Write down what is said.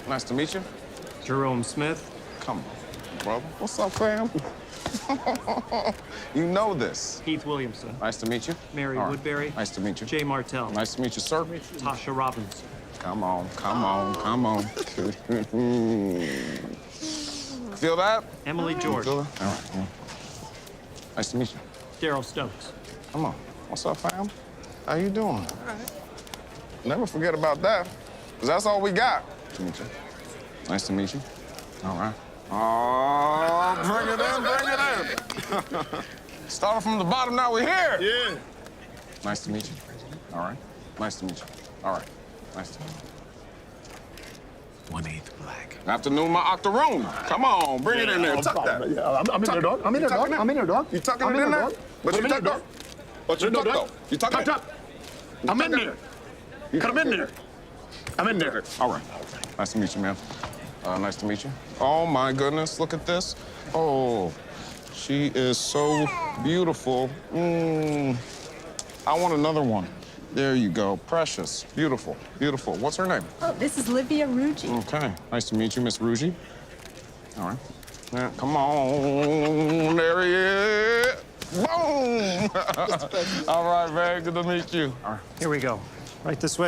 Nice to meet you. Jerome Smith. Come on, brother. What's up, fam? You know this. Keith Williamson. Nice to meet you. Mary All right. Woodbury. Nice to meet you. Jay Martell. Nice to meet you, sir. Tasha Robbins. Come on, come on, come on. Feel that? Emily George. Feel that? All right. Yeah. Nice to meet you. Daryl Stokes. Come on. What's up, fam? How you doing? All right. Never forget about that, because that's all we got. Nice to meet you. Nice to meet you. All right. Oh, bring it in, bring it in. Started from the bottom, now we're here. Yeah. Nice to meet you. All right. Nice to meet you. All right. Nice to meet you. 1/8 black. Afternoon, my octoroon. Come on, bring it in there. Tuck that. Yeah, I'm in there, dog. I'm in there, dog. I'm in there, dog. You tucking I'm it in there? dog. But you tuck, though. But you tuck, though. You tuck it. Tuck. I'm in there. I'm in there. I'm in there. All right. Nice to meet you, man. Nice to meet you. Oh, my goodness. Look at this. Oh, she is so beautiful. I want another one. There you go. Precious. Beautiful. Beautiful. What's her name? Oh, this is Livia Ruggi. Okay. Nice to meet you, Miss Ruggi. All right. Yeah, come on. There he is. Boom! All right, very good to meet you. All right. Here we go. Right this way.